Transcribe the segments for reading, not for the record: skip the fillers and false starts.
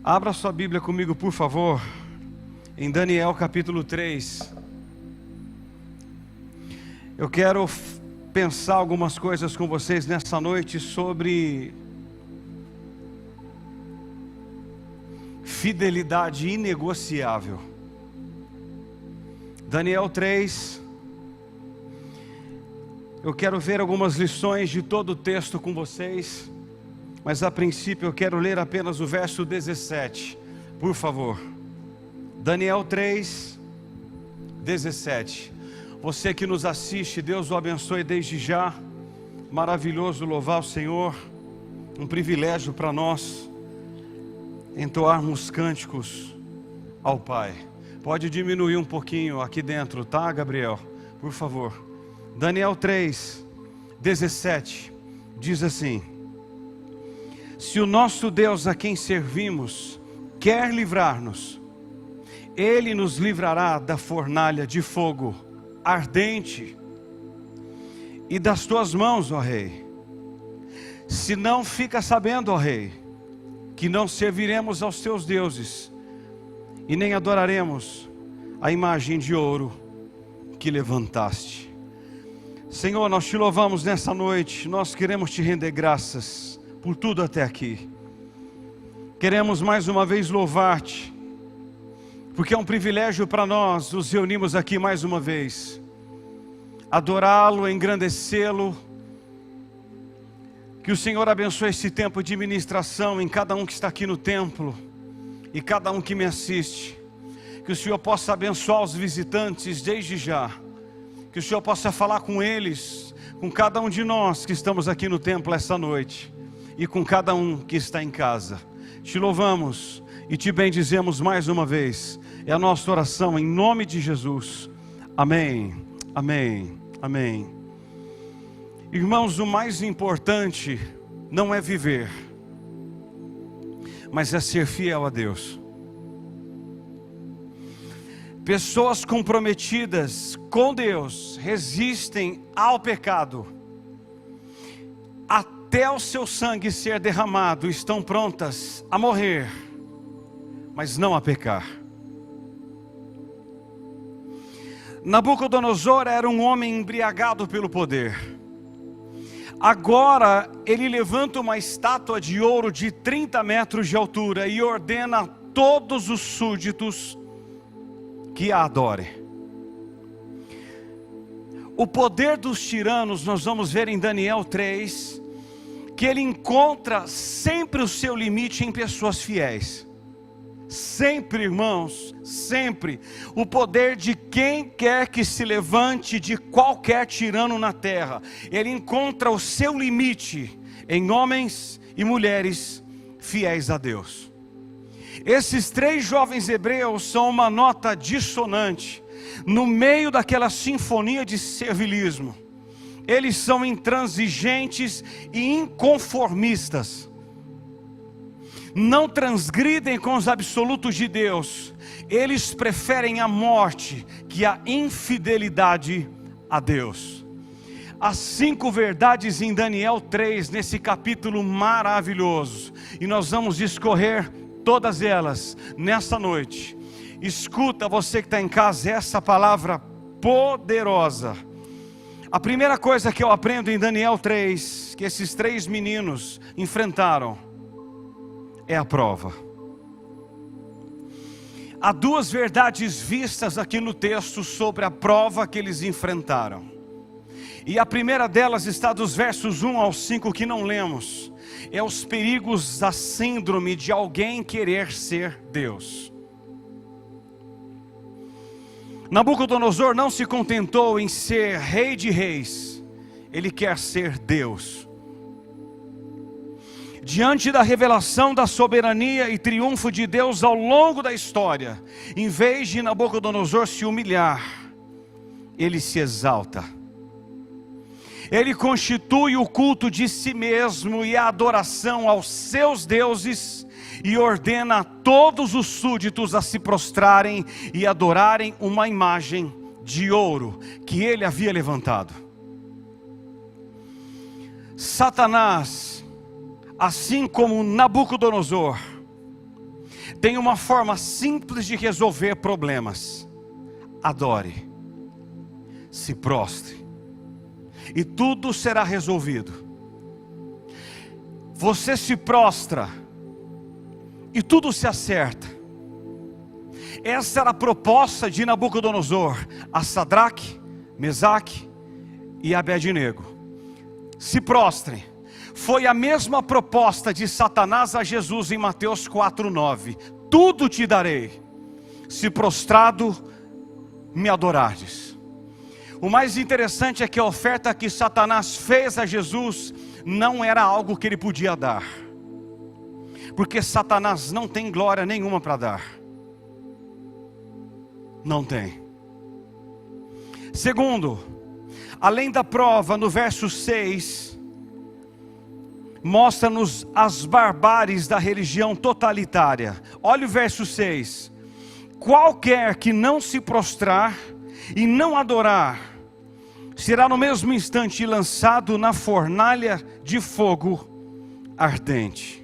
Abra sua Bíblia comigo, por favor, em Daniel capítulo 3. Eu quero pensar algumas coisas com vocês nessa noite sobre fidelidade inegociável. Daniel 3. Eu quero ver algumas lições de todo o texto com vocês, mas a princípio eu quero ler apenas o verso 17, por favor. Daniel 3, 17. Você que nos assiste, Deus o abençoe desde já. Maravilhoso louvar o Senhor. Um privilégio para nós entoarmos cânticos ao Pai. Pode diminuir um pouquinho aqui dentro, tá, Gabriel? Por favor. Daniel 3, 17 diz assim: se o nosso Deus a quem servimos quer livrar-nos, Ele nos livrará da fornalha de fogo ardente e das tuas mãos, ó Rei. Se não, fica sabendo, ó Rei, que não serviremos aos teus deuses e nem adoraremos a imagem de ouro que levantaste. Senhor, nós te louvamos nessa noite. Nós queremos te render graças por tudo até aqui. Queremos mais uma vez louvar-te, porque é um privilégio para nós nos reunirmos aqui mais uma vez, adorá-lo, engrandecê-lo. Que o Senhor abençoe esse tempo de ministração em cada um que está aqui no templo e cada um que me assiste. Que o Senhor possa abençoar os visitantes desde já. Que o Senhor possa falar com eles, com cada um de nós que estamos aqui no templo essa noite, e com cada um que está em casa. Te louvamos e te bendizemos mais uma vez. É a nossa oração em nome de Jesus. Amém, amém, amém. Irmãos, o mais importante não é viver, mas é ser fiel a Deus. Pessoas comprometidas com Deus resistem ao pecado até o seu sangue ser derramado, estão prontas a morrer, mas não a pecar. Nabucodonosor era um homem embriagado pelo poder. Agora ele levanta uma estátua de ouro de 30 metros de altura e ordena a todos os súditos que a adorem. O poder dos tiranos, nós vamos ver em Daniel 3, que ele encontra sempre o seu limite em pessoas fiéis. Sempre, irmãos, sempre. O poder de quem quer que se levante de qualquer tirano na terra, ele encontra o seu limite em homens e mulheres fiéis a Deus. Esses três jovens hebreus são uma nota dissonante no meio daquela sinfonia de servilismo. Eles são intransigentes e inconformistas. Não transgridem com os absolutos de Deus. Eles preferem a morte que a infidelidade a Deus. As 5 verdades em Daniel 3, nesse capítulo maravilhoso. E nós vamos discorrer todas elas nessa noite. Escuta, você que está em casa, essa palavra poderosa. A primeira coisa que eu aprendo em Daniel 3, que esses 3 meninos enfrentaram, é a prova. Há 2 verdades vistas aqui no texto sobre a prova que eles enfrentaram. E a primeira delas está dos versos 1 ao 5 que não lemos. É os perigos da síndrome de alguém querer ser Deus. Nabucodonosor não se contentou em ser rei de reis. Ele quer ser Deus. Diante da revelação da soberania e triunfo de Deus ao longo da história, em vez de Nabucodonosor se humilhar, ele se exalta. Ele constitui o culto de si mesmo e a adoração aos seus deuses e ordena a todos os súditos a se prostrarem e adorarem uma imagem de ouro que ele havia levantado. Satanás, assim como Nabucodonosor, Tem uma forma simples de resolver problemas: adore, se prostre, e tudo será resolvido. Você se prostra e tudo se acerta. Essa era a proposta de Nabucodonosor a Sadraque, Mesaque e Abednego: se prostrem. Foi a mesma proposta de Satanás a Jesus em Mateus 4:9: tudo te darei, se prostrado me adorares. O mais interessante é que a oferta que Satanás fez a Jesus não era algo que ele podia dar, porque Satanás não tem glória nenhuma para dar. Não tem. Segundo, além da prova, no verso 6, mostra-nos as barbáries da religião totalitária. Olha o verso 6: qualquer que não se prostrar e não adorar, será no mesmo instante lançado na fornalha de fogo ardente.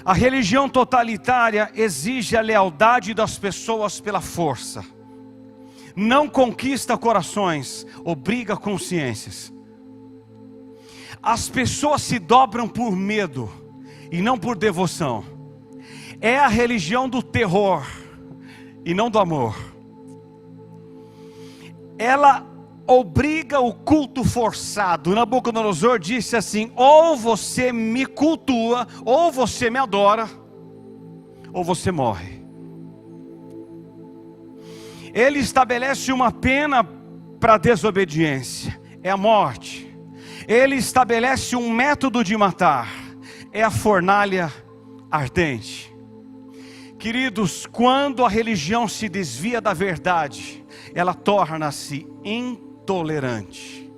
A religião totalitária exige a lealdade das pessoas pela força. Não conquista corações, obriga consciências. As pessoas se dobram por medo e não por devoção. É a religião do terror e não do amor. Ela obriga o culto forçado. Nabucodonosor disse assim: ou você me cultua, ou você me adora, ou você morre. Ele estabelece uma pena para a desobediência: é a morte. Ele estabelece um método de matar: é a fornalha ardente. Queridos, quando a religião se desvia da verdade, ela torna-se intolerante.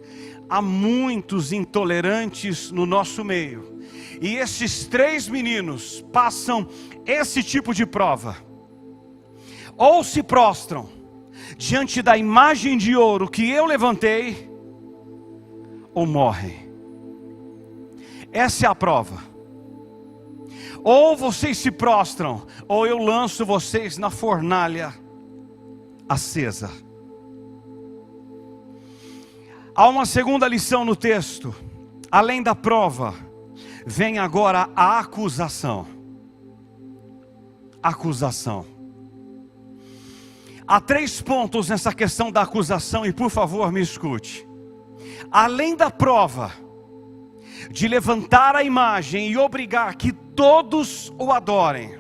Há muitos intolerantes no nosso meio, e esses 3 meninos passam esse tipo de prova: ou se prostram diante da imagem de ouro que eu levantei, ou morrem. Essa é a prova: ou vocês se prostram, ou eu lanço vocês na fornalha acesa. Há uma segunda lição no texto: além da prova, vem agora a acusação. Acusação. Há 3 pontos nessa questão da acusação, e por favor me escute. Além da prova de levantar a imagem e obrigar que todos o adorem,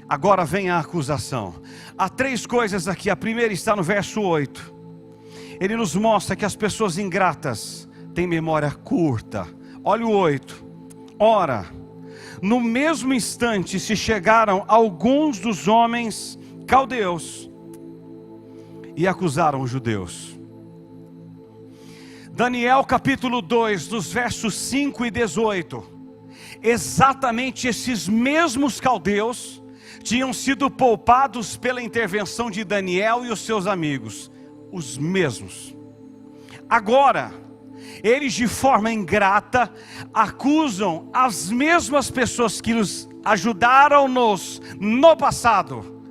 agora vem a acusação. Há 3 coisas aqui. A primeira está no verso 8. Ele nos mostra que as pessoas ingratas têm memória curta. Olha o 8. Ora, no mesmo instante se chegaram alguns dos homens caldeus e acusaram os judeus. Daniel capítulo 2, dos versos 5 e 18. Exatamente esses mesmos caldeus tinham sido poupados pela intervenção de Daniel e os seus amigos. Os mesmos. Agora, eles de forma ingrata acusam as mesmas pessoas que nos ajudaram no passado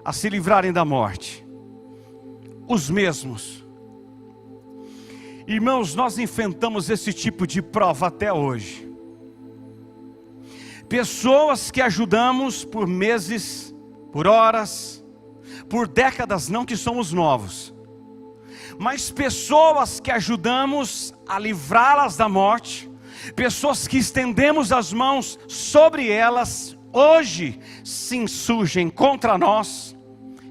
a se livrarem da morte. Os mesmos. Irmãos, nós enfrentamos esse tipo de prova até hoje. Pessoas que ajudamos por meses, por horas, por décadas, não que somos novos, mas pessoas que ajudamos a livrá-las da morte, pessoas que estendemos as mãos sobre elas, hoje se insurgem contra nós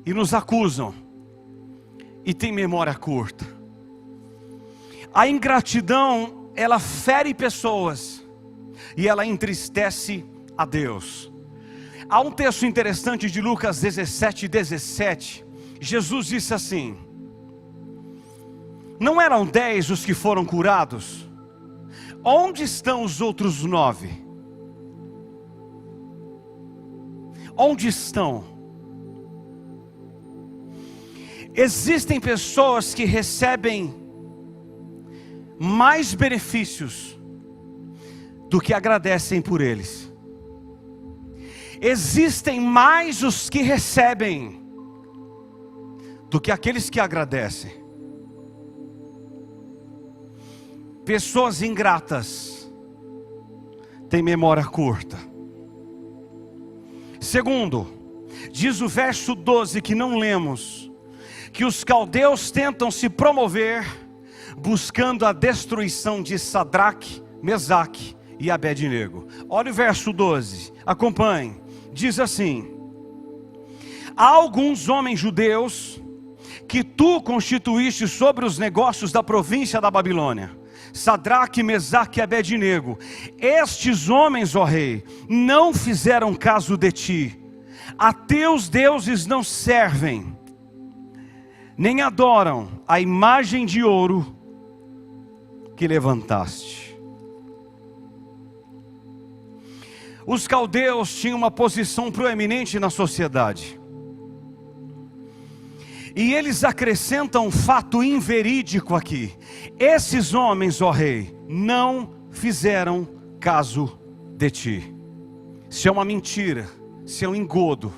e nos acusam, e tem memória curta. A ingratidão, ela fere pessoas e ela entristece a Deus. Há um texto interessante de Lucas 17:17. Jesus disse assim: não eram 10 os que foram curados? Onde estão os outros 9? Onde estão? Existem pessoas que recebem mais benefícios do que agradecem por eles. Existem mais os que recebem do que aqueles que agradecem. Pessoas ingratas têm memória curta. Segundo, diz o verso 12 que não lemos, que os caldeus tentam se promover buscando a destruição de Sadraque, Mesaque e Abednego. Olha o verso 12, acompanhe. Diz assim: há alguns homens judeus que tu constituíste sobre os negócios da província da Babilônia, Sadraque, Mesaque e Abednego. Estes homens, ó rei, não fizeram caso de ti. A teus deuses não servem, nem adoram a imagem de ouro que levantaste. Os caldeus tinham uma posição proeminente na sociedade. E eles acrescentam um fato inverídico aqui: esses homens, ó rei, não fizeram caso de ti. Isso é uma mentira, isso é um engodo.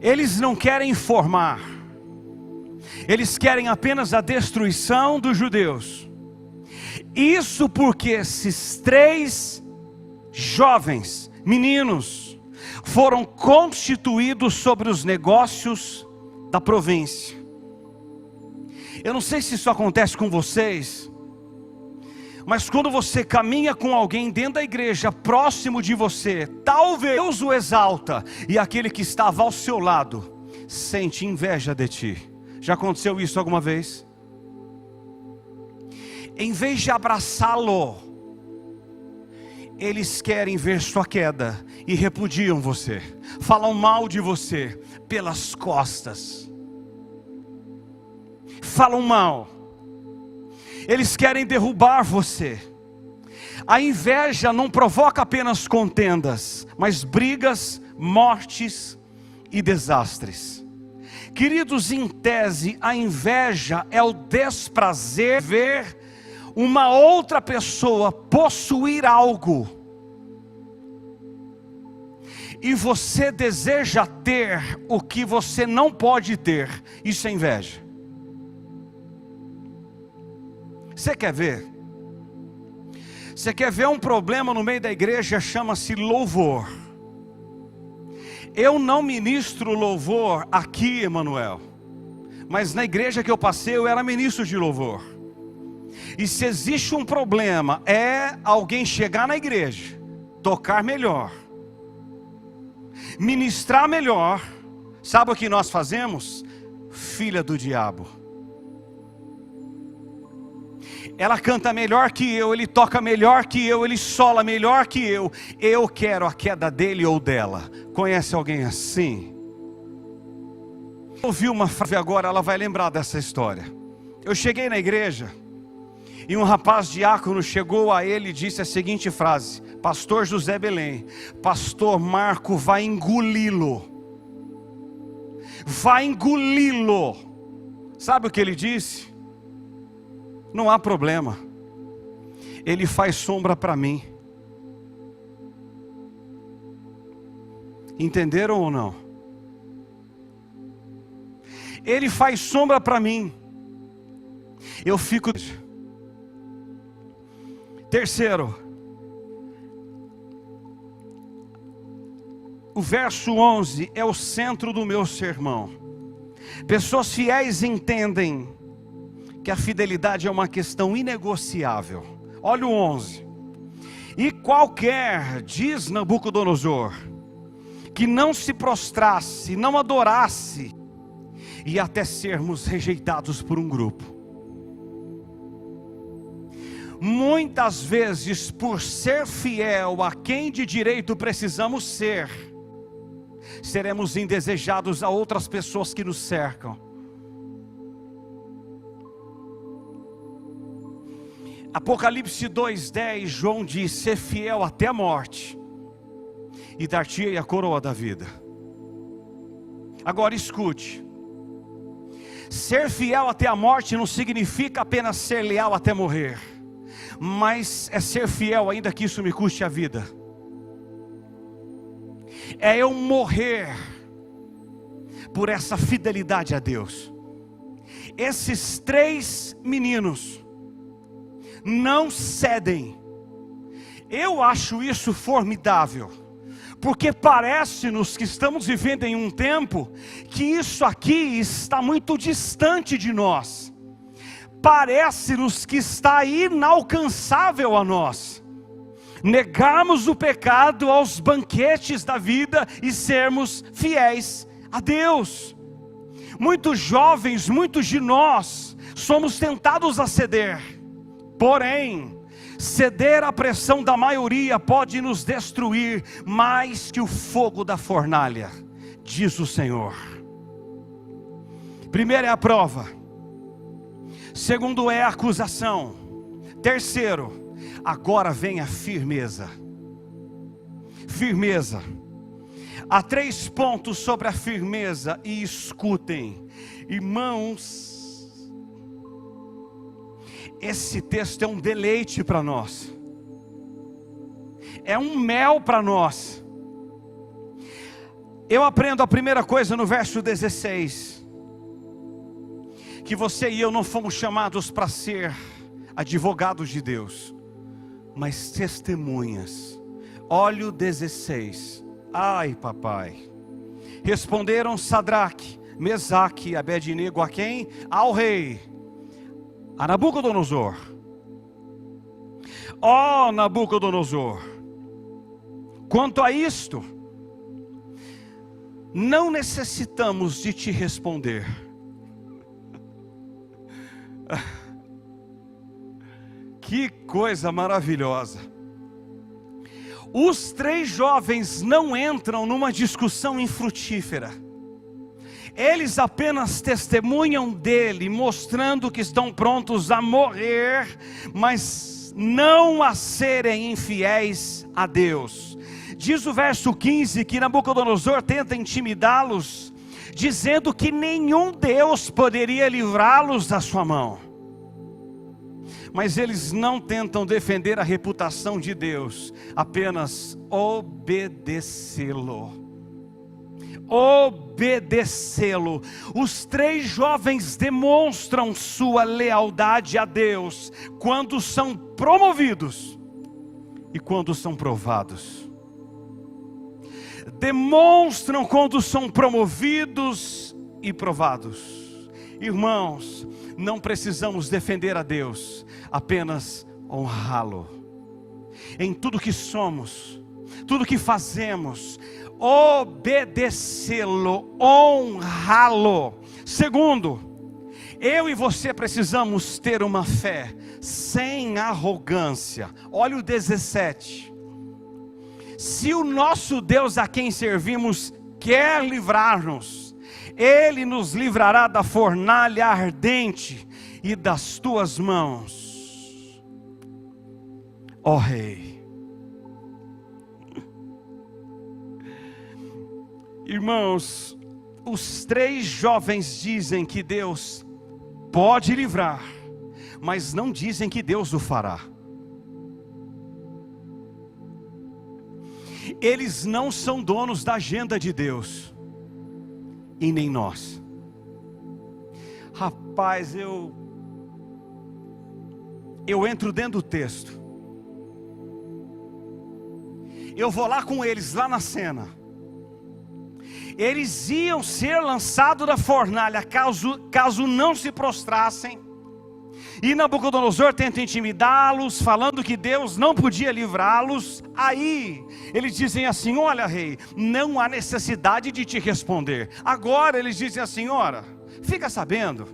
Eles não querem informar, eles querem apenas a destruição dos judeus. Isso porque esses 3 jovens, meninos, foram constituídos sobre os negócios da província. Eu não sei se isso acontece com vocês, mas quando você caminha com alguém dentro da igreja, próximo de você, talvez Deus o exalta, e aquele que estava ao seu lado sente inveja de ti. Já aconteceu isso alguma vez? Em vez de abraçá-lo, eles querem ver sua queda e repudiam você, falam mal de você pelas costas, falam mal. Eles querem derrubar você. A inveja não provoca apenas contendas, mas brigas, mortes e desastres. Queridos, em tese, a inveja é o desprazer de ver uma outra pessoa possuir algo, e você deseja ter o que você não pode ter. Isso é inveja. Você quer ver? Você quer ver um problema no meio da igreja? Chama-se louvor. Eu não ministro louvor aqui, Emanuel, mas na igreja que eu passei eu era ministro de louvor. E se existe um problema, é alguém chegar na igreja, tocar melhor, ministrar melhor. Sabe o que nós fazemos? Filha do diabo. Ela canta melhor que eu, ele toca melhor que eu, ele sola melhor que eu. Eu quero a queda dele ou dela. Conhece alguém assim? Ouvi uma frase agora, ela vai lembrar dessa história. Eu cheguei na igreja e um rapaz diácono chegou a ele e disse a seguinte frase: pastor José Belém, pastor Marco vai engoli-lo. Vai engoli-lo. Sabe o que ele disse? Não há problema, ele faz sombra para mim. Entenderam ou não? Ele faz sombra para mim. Eu fico. Terceiro, o verso 11 é o centro do meu sermão. Pessoas fiéis entendem que a fidelidade é uma questão inegociável. Olha o 11. E qualquer, diz Nabucodonosor, que não se prostrasse, não adorasse, e até sermos rejeitados por um grupo. Muitas vezes, por ser fiel a quem de direito precisamos ser, seremos indesejados a outras pessoas que nos cercam. Apocalipse 2:10, João diz: ser fiel até a morte, e dar-te-ei a coroa da vida. Agora escute, ser fiel até a morte não significa apenas ser leal até morrer, mas é ser fiel ainda que isso me custe a vida. é eu morrer por essa fidelidade a Deus. Esses 3 meninos não cedem. Eu acho isso formidável, porque parece-nos que estamos vivendo em um tempo que isso aqui está muito distante de nós. Parece-nos que está inalcançável a nós. Negarmos o pecado aos banquetes da vida e sermos fiéis a Deus. Muitos jovens, muitos de nós, somos tentados a ceder. Porém, ceder à pressão da maioria pode nos destruir mais que o fogo da fornalha, diz o Senhor. Primeiro é a prova. Segundo é a acusação. Terceiro, agora vem a firmeza. Firmeza. Há 3 pontos sobre a firmeza e escutem, irmãos. Esse texto é um deleite para nós. É um mel para nós. Eu aprendo a primeira coisa no verso 16. Que você e eu não fomos chamados para ser advogados de Deus, mas testemunhas. Olha o 16. Ai, papai. Responderam Sadraque, Mesaque e Abednego a quem? Ao rei, a Nabucodonosor. Ó Nabucodonosor, quanto a isto, não necessitamos de te responder. Que coisa maravilhosa. Os 3 jovens não entram numa discussão infrutífera. Eles apenas testemunham dele, mostrando que estão prontos a morrer, mas não a serem infiéis a Deus. Diz o verso 15 que Nabucodonosor tenta intimidá-los, dizendo que nenhum Deus poderia livrá-los da sua mão. Mas eles não tentam defender a reputação de Deus, apenas obedecê-lo. Obedecê-lo. Os 3 jovens demonstram sua lealdade a Deus quando são promovidos e quando são provados. Demonstram quando são promovidos e provados. Irmãos, não precisamos defender a Deus, apenas honrá-lo. Em tudo que somos, tudo que fazemos, obedecê-lo, honrá-lo. Segundo, eu e você precisamos ter uma fé sem arrogância. Olha o 17. Se o nosso Deus a quem servimos quer livrar-nos, Ele nos livrará da fornalha ardente e das tuas mãos, ó Rei. Irmãos, os 3 jovens dizem que Deus pode livrar, mas não dizem que Deus o fará. Eles não são donos da agenda de Deus, e nem nós. Rapaz, eu entro dentro do texto. Eu vou lá com eles, lá na cena. Eles iam ser lançados da fornalha, caso não se prostrassem. E Nabucodonosor tenta intimidá-los, falando que Deus não podia livrá-los. Aí eles dizem assim: olha, rei, não há necessidade de te responder. Agora eles dizem assim: ora, fica sabendo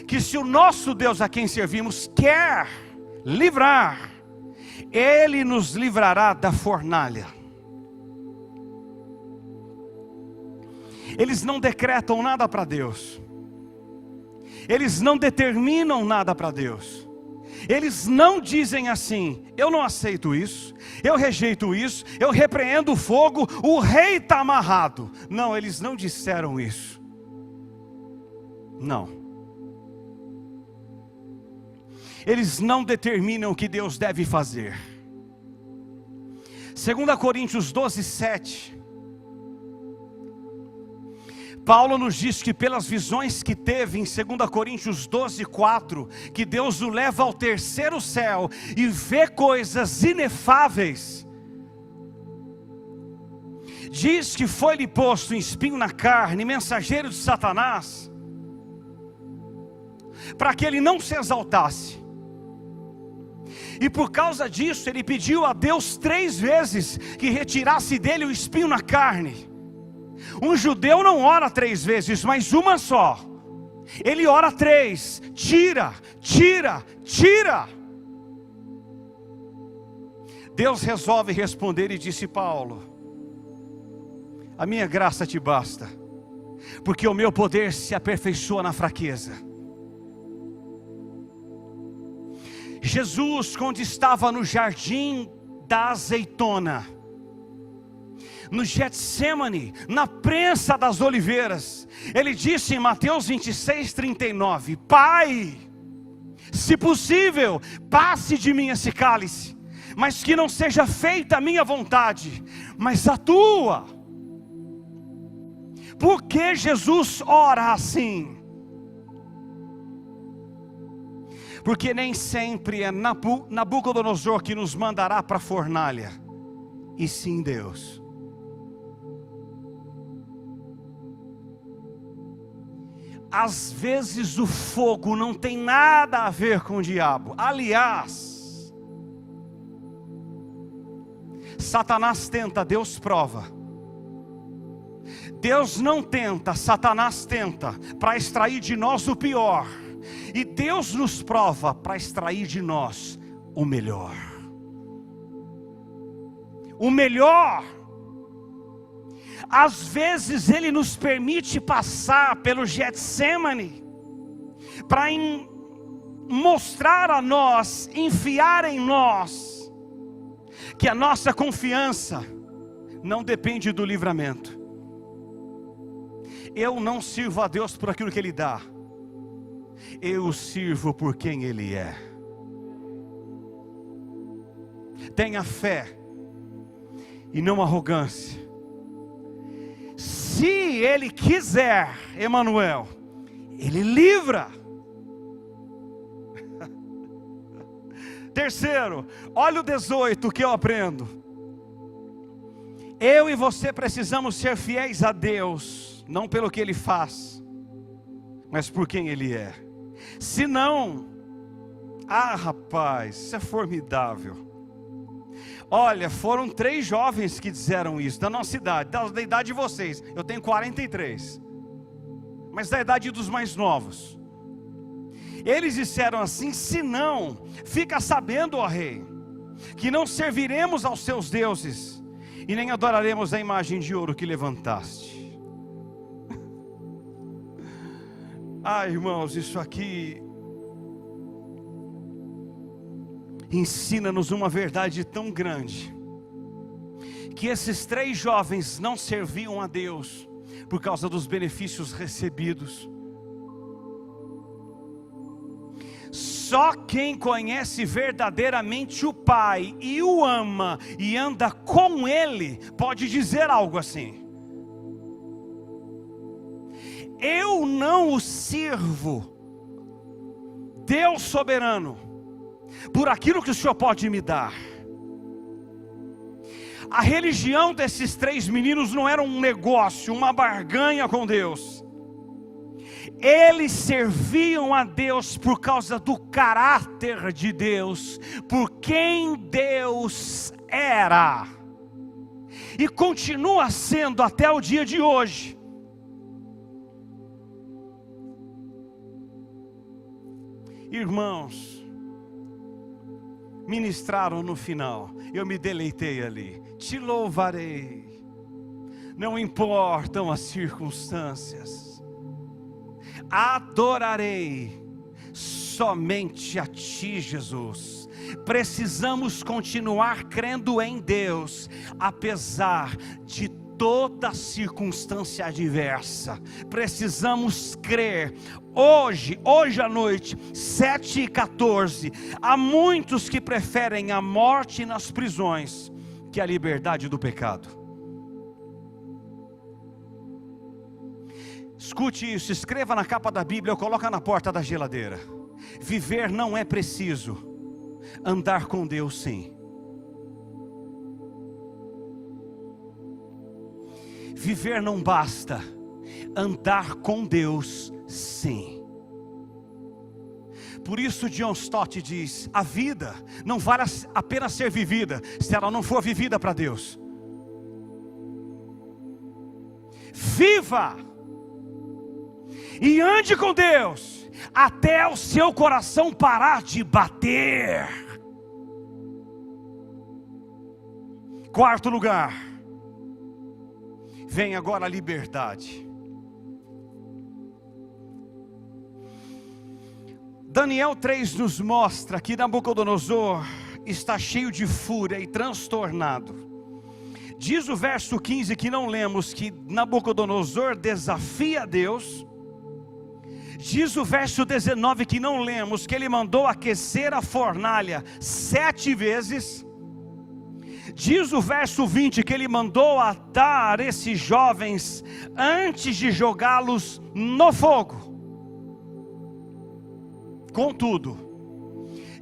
que se o nosso Deus a quem servimos quer livrar, Ele nos livrará da fornalha. Eles não decretam nada para Deus. Eles não determinam nada para Deus. Eles não dizem assim: eu não aceito isso, eu rejeito isso, eu repreendo o fogo, o rei está amarrado. Não, eles não disseram isso. Não. Eles não determinam o que Deus deve fazer. 2 Coríntios 12:7 Paulo nos diz que pelas visões que teve em 2 Coríntios 12:4, que Deus o leva ao terceiro céu e vê coisas inefáveis. Diz que foi-lhe posto um espinho na carne, mensageiro de Satanás, para que ele não se exaltasse. E por causa disso ele pediu a Deus 3 vezes que retirasse dele o espinho na carne. Um judeu não ora 3 vezes, mas uma só. Ele ora 3, tira, tira, tira. Deus resolve responder e disse: Paulo, a minha graça te basta, porque o meu poder se aperfeiçoa na fraqueza. Jesus, quando estava no jardim da azeitona, no Getsemane, na prensa das oliveiras, ele disse em Mateus 26:39: Pai, se possível, passe de mim esse cálice, mas que não seja feita a minha vontade, mas a tua. Por que Jesus ora assim? Porque nem sempre é Nabucodonosor que nos mandará para a fornalha, e sim Deus. Às vezes o fogo não tem nada a ver com o diabo. Aliás, Satanás tenta, Deus prova. Deus não tenta, Satanás tenta, para extrair de nós o pior. E Deus nos prova para extrair de nós o melhor. O melhor. Às vezes Ele nos permite passar pelo Getsemane para mostrar a nós, enfiar em nós, que a nossa confiança não depende do livramento. Eu não sirvo a Deus por aquilo que Ele dá, eu o sirvo por quem Ele é. Tenha fé e não arrogância. Se Ele quiser, Emanuel, Ele livra. Terceiro, olha o 18 que eu aprendo. Eu e você precisamos ser fiéis a Deus, não pelo que Ele faz, mas por quem Ele é. Se não, rapaz, isso é formidável. Olha, foram 3 jovens que disseram isso, da nossa idade, da idade de vocês. Eu tenho 43, mas da idade dos mais novos. Eles disseram assim: se não, fica sabendo, ó rei, que não serviremos aos seus deuses, e nem adoraremos a imagem de ouro que levantaste. Irmãos, isso aqui ensina-nos uma verdade tão grande, que esses 3 jovens não serviam a Deus por causa dos benefícios recebidos. Só quem conhece verdadeiramente o Pai e o ama e anda com Ele pode dizer algo assim: eu não o sirvo, Deus soberano, por aquilo que o Senhor pode me dar. A religião desses 3 meninos não era um negócio, uma barganha com Deus. Eles serviam a Deus por causa do caráter de Deus, por quem Deus era, e continua sendo até o dia de hoje. Irmãos, ministraram no final, eu me deleitei ali. Te louvarei, não importam as circunstâncias, adorarei somente a Ti, Jesus. Precisamos continuar crendo em Deus, apesar de toda circunstância adversa. Precisamos crer. Hoje à noite, 7h14, há muitos que preferem a morte nas prisões que a liberdade do pecado. Escute isso, escreva na capa da Bíblia ou coloca na porta da geladeira. Viver não é preciso, andar com Deus sim. Viver não basta, andar com Deus sim. Por isso John Stott diz: a vida não vale apenas ser vivida, se ela não for vivida para Deus. Viva e ande com Deus até o seu coração parar de bater. Quarto lugar, vem agora a liberdade. Daniel 3 nos mostra que Nabucodonosor está cheio de fúria e transtornado. Diz o verso 15 que não lemos, que Nabucodonosor desafia Deus. Diz o verso 19 que não lemos, que ele mandou aquecer a fornalha 7 vezes. Diz o verso 20 que ele mandou atar esses jovens antes de jogá-los no fogo. Contudo,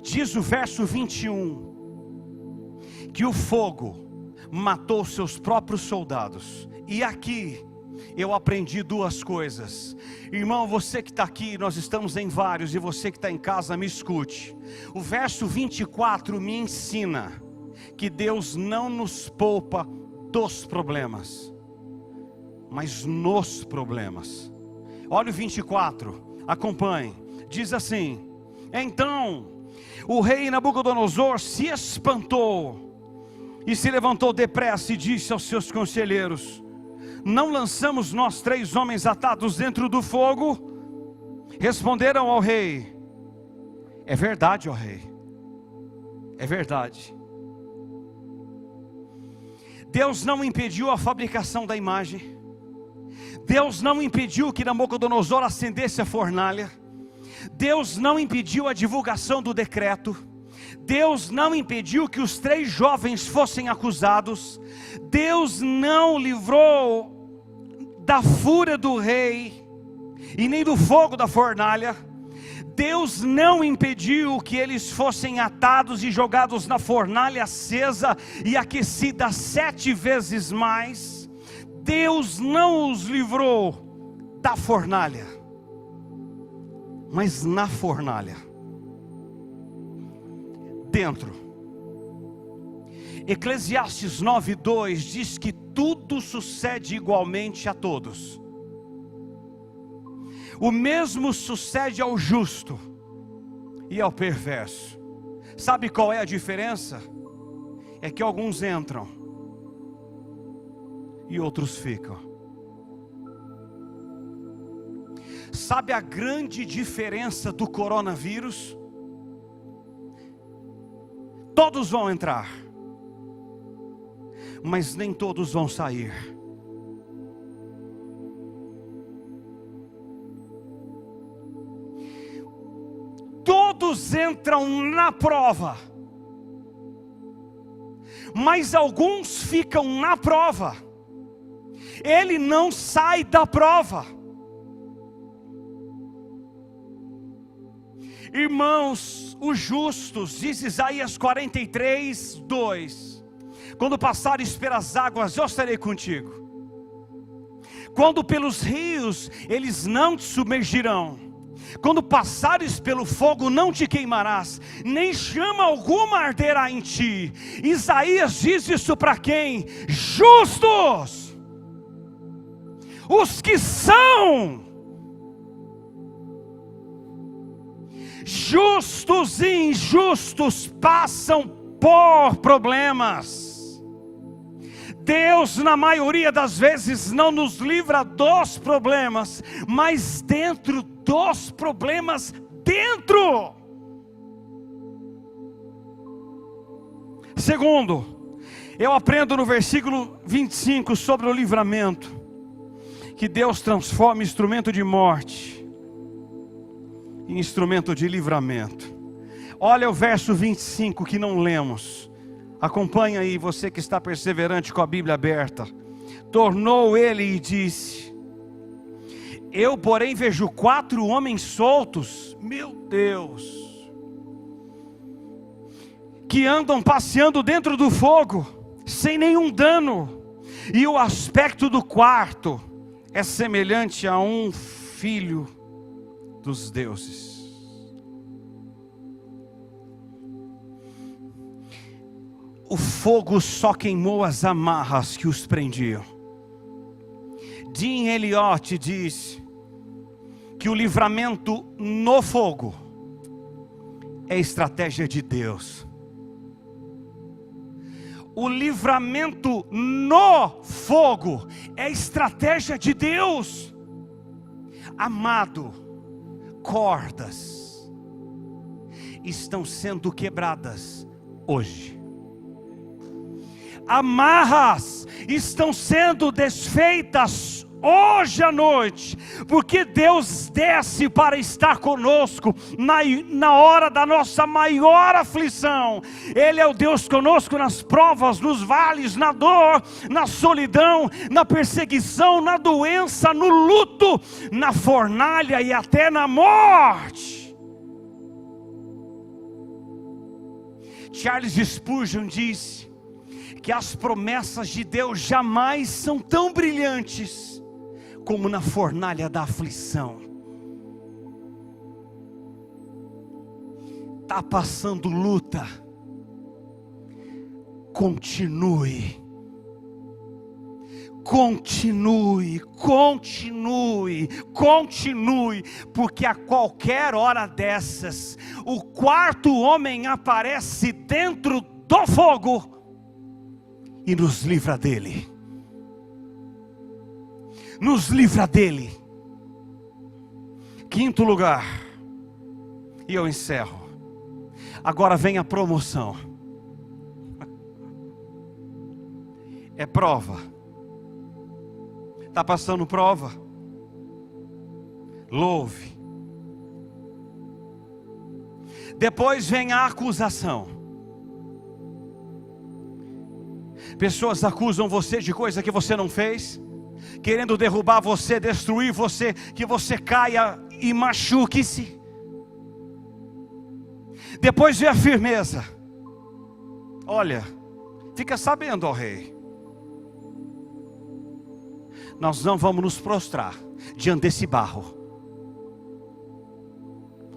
diz o verso 21 que o fogo matou seus próprios soldados. E aqui eu aprendi duas coisas. Irmão, você que está aqui, nós estamos em vários, e você que está em casa, me escute. O verso 24 me ensina que Deus não nos poupa dos problemas, mas nos problemas. Olha o 24, acompanhe. Diz assim: então o rei Nabucodonosor se espantou e se levantou depressa e disse aos seus conselheiros: não lançamos nós 3 homens atados dentro do fogo? Responderam ao rei: é verdade, ó rei, é verdade. Deus não impediu a fabricação da imagem. Deus não impediu que Nabucodonosor acendesse a fornalha. Deus não impediu a divulgação do decreto. Deus não impediu que os 3 jovens fossem acusados. Deus não livrou da fúria do rei e nem do fogo da fornalha. Deus não impediu que eles fossem atados e jogados na fornalha acesa e aquecida 7 vezes mais. Deus não os livrou da fornalha, mas na fornalha, dentro. Eclesiastes 9:2 diz que tudo sucede igualmente a todos. O mesmo sucede ao justo e ao perverso. Sabe qual é a diferença? É que alguns entram e outros ficam. Sabe a grande diferença do coronavírus? Todos vão entrar, mas nem todos vão sair. Todos entram na prova, mas alguns ficam na prova. Ele não sai da prova. Irmãos, os justos, diz Isaías 43:2, quando passares pelas águas, eu estarei contigo. Quando pelos rios, eles não te submergirão. Quando passares pelo fogo, não te queimarás, nem chama alguma arderá em ti. Isaías diz isso para quem? Justos. Os que são justos e injustos passam por problemas. Deus, na maioria das vezes, não nos livra dos problemas, mas dentro dos problemas, dentro. Segundo, eu aprendo no versículo 25 sobre o livramento, que Deus transforma instrumento de morte em instrumento de livramento. Olha o verso 25 que não lemos. Acompanha aí, você que está perseverante com a Bíblia aberta. Tornou ele e disse: Eu, porém, vejo 4 homens soltos, meu Deus, que andam passeando dentro do fogo, sem nenhum dano, e o aspecto do quarto é semelhante a um filho dos deuses. O fogo só queimou as amarras que os prendiam. Jim Elliot diz que o livramento no fogo é estratégia de Deus. O livramento no fogo é estratégia de Deus. Amado, cordas estão sendo quebradas hoje. Amarras estão sendo desfeitas hoje à noite, porque Deus desce para estar conosco na hora da nossa maior aflição. Ele é o Deus conosco nas provas, nos vales, na dor, na solidão, na perseguição, na doença, no luto, na fornalha e até na morte. Charles Spurgeon disse que as promessas de Deus jamais são tão brilhantes como na fornalha da aflição. Está passando luta, continue, continue, continue, continue, porque a qualquer hora dessas, o 4º homem aparece dentro do fogo e nos livra dele. Nos livra dele. 5º lugar, e eu encerro. Agora vem a promoção. É prova. Está passando prova? Louve. Depois vem a acusação. Pessoas acusam você de coisa que você não fez, querendo derrubar você, destruir você, que você caia e machuque-se. Depois vem a firmeza. Olha, fica sabendo, ó rei, nós não vamos nos prostrar diante desse barro.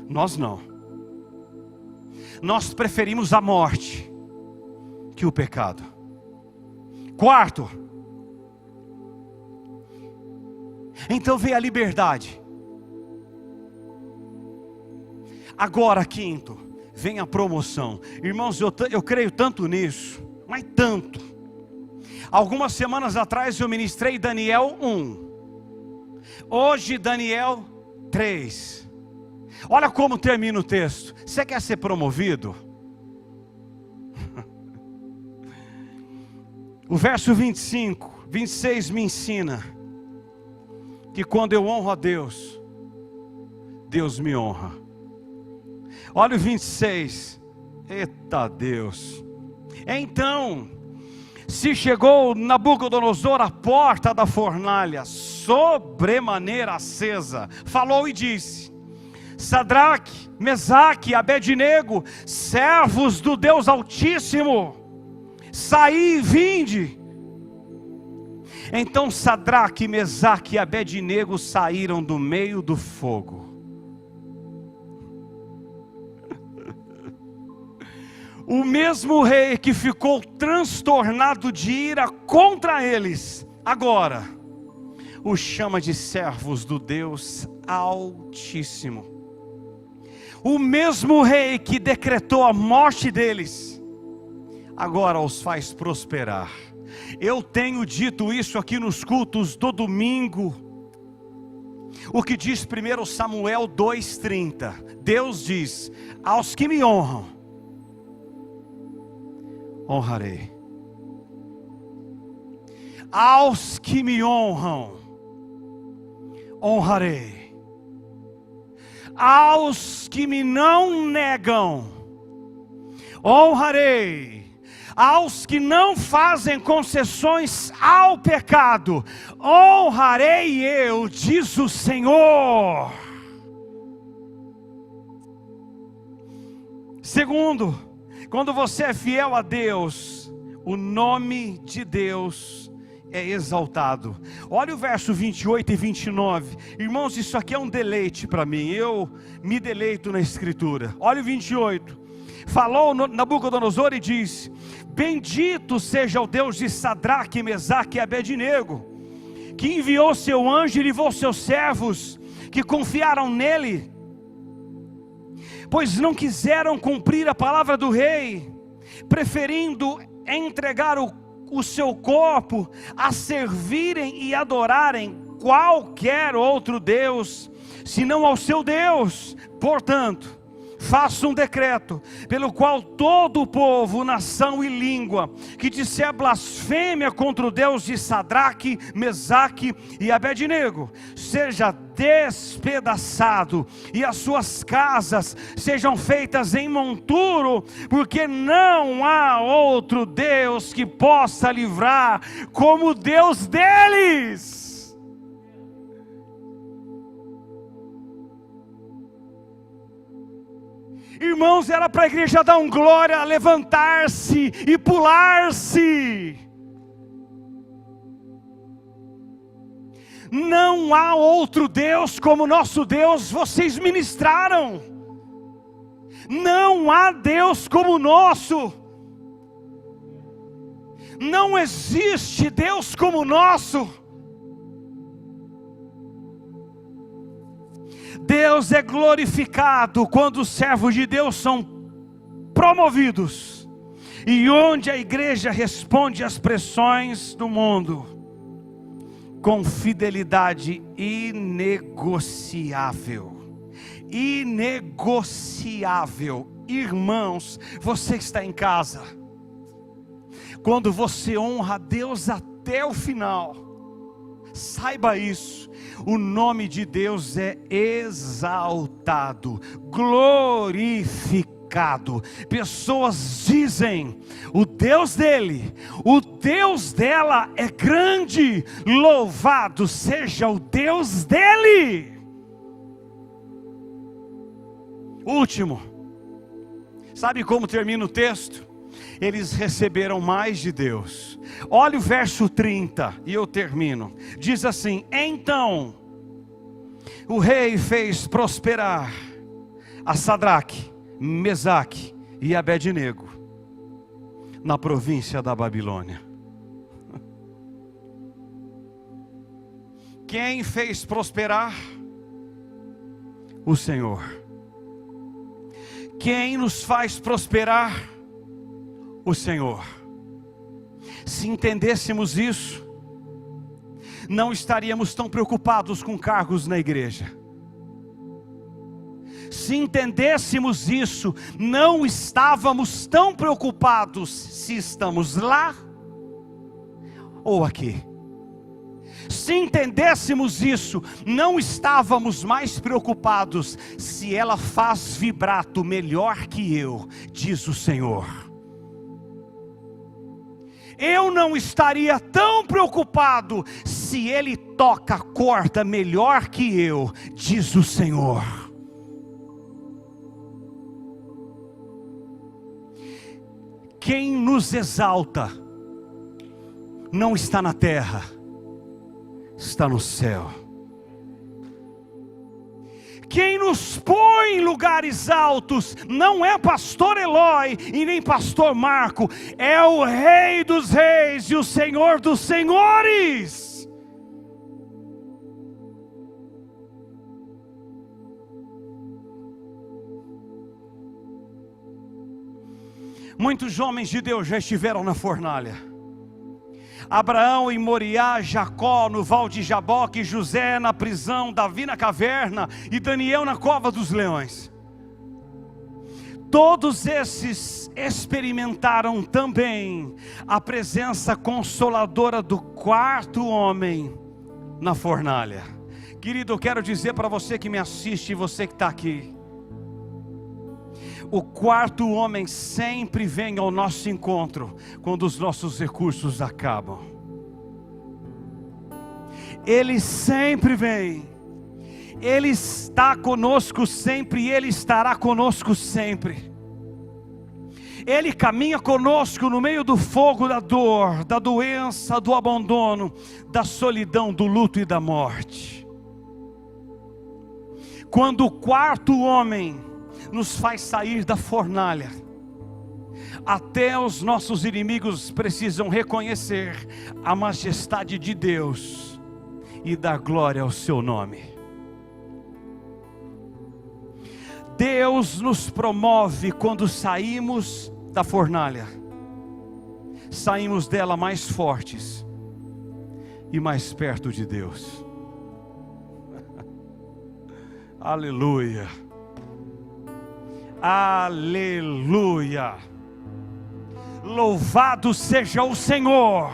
Nós não. Nós preferimos a morte que o pecado. 4º, então vem a liberdade. Agora 5º, vem a promoção. Irmãos, eu creio tanto nisso, mas tanto. Algumas semanas atrás eu ministrei Daniel 1. Hoje Daniel 3. Olha como termina o texto. Você quer ser promovido? O verso 25, 26 me ensina que quando eu honro a Deus, Deus me honra. Olha o 26, eita Deus. Então se chegou Nabucodonosor à porta da fornalha, sobremaneira acesa, falou e disse: Sadraque, Mesaque e Abednego, servos do Deus Altíssimo, saí e vinde. Então Sadraque, Mesaque e Abednego saíram do meio do fogo. O mesmo rei que ficou transtornado de ira contra eles, agora os chama de servos do Deus Altíssimo. O mesmo rei que decretou a morte deles, agora os faz prosperar. Eu tenho dito isso aqui nos cultos do domingo. O que diz 1 Samuel 2,30. Deus diz: aos que me honram, honrarei. Aos que me honram, honrarei. Aos que me não negam, honrarei. aos que não fazem concessões ao pecado, honrarei eu, diz o Senhor. Segundo, quando você é fiel a Deus, o nome de Deus é exaltado. Olha o verso 28 e 29. Irmãos, isso aqui é um deleite para mim. Eu me deleito na Escritura. Olha o 28. Falou Nabucodonosor e disse: bendito seja o Deus de Sadraque, Mesaque e Abednego, que enviou seu anjo e livrou seus servos, que confiaram nele, pois não quiseram cumprir a palavra do rei, preferindo entregar o seu corpo a servirem e adorarem qualquer outro Deus, senão ao seu Deus. Portanto, faço um decreto, pelo qual todo o povo, nação e língua, que disser blasfêmia contra o Deus de Sadraque, Mesaque e Abednego, seja despedaçado, e as suas casas sejam feitas em monturo, porque não há outro Deus que possa livrar como o Deus deles. Irmãos, era para a igreja dar um glória, levantar-se e pular-se. Não há outro Deus como nosso Deus, vocês ministraram. Não há Deus como o nosso. Não existe Deus como o nosso. Deus é glorificado quando os servos de Deus são promovidos, e onde a igreja responde às pressões do mundo com fidelidade inegociável. Inegociável. Irmãos, você que está em casa, quando você honra a Deus até o final, saiba isso, o nome de Deus é exaltado, glorificado. Pessoas dizem: o Deus dele, o Deus dela é grande, louvado seja o Deus dele. Último, sabe como termina o texto? Eles receberam mais de Deus. Olha o verso 30 e eu termino. Diz assim: então o rei fez prosperar a Sadraque, Mesaque e Abednego na província da Babilônia. Quem fez prosperar? O Senhor. Quem nos faz prosperar? O Senhor. Se entendêssemos isso, não estaríamos tão preocupados com cargos na igreja. Se entendêssemos isso, não estávamos tão preocupados se estamos lá ou aqui. Se entendêssemos isso, não estávamos mais preocupados se ela faz vibrato melhor que eu, diz o Senhor. Eu não estaria tão preocupado se ele toca a corda melhor que eu, diz o Senhor. Quem nos exalta não está na terra, está no céu. Quem nos põe em lugares altos não é pastor Eloy e nem pastor Marco, é o Rei dos Reis e o Senhor dos Senhores. Muitos homens de Deus já estiveram na fornalha. Abraão em Moriá, Jacó no val de Jaboque, José na prisão, Davi na caverna e Daniel na cova dos leões. Todos esses experimentaram também a presença consoladora do quarto homem na fornalha. Querido, eu quero dizer para você que me assiste e você que está aqui: O quarto homem sempre vem ao nosso encontro quando os nossos recursos acabam. Ele sempre vem. Ele está conosco sempre e Ele estará conosco sempre. Ele caminha conosco no meio do fogo da dor, da doença, do abandono, da solidão, do luto e da morte. Quando o quarto homem nos faz sair da fornalha, até os nossos inimigos precisam reconhecer a majestade de Deus e dar glória ao seu nome. Deus nos promove quando saímos da fornalha. Saímos dela mais fortes e mais perto de Deus. Aleluia. Aleluia. Louvado seja o Senhor.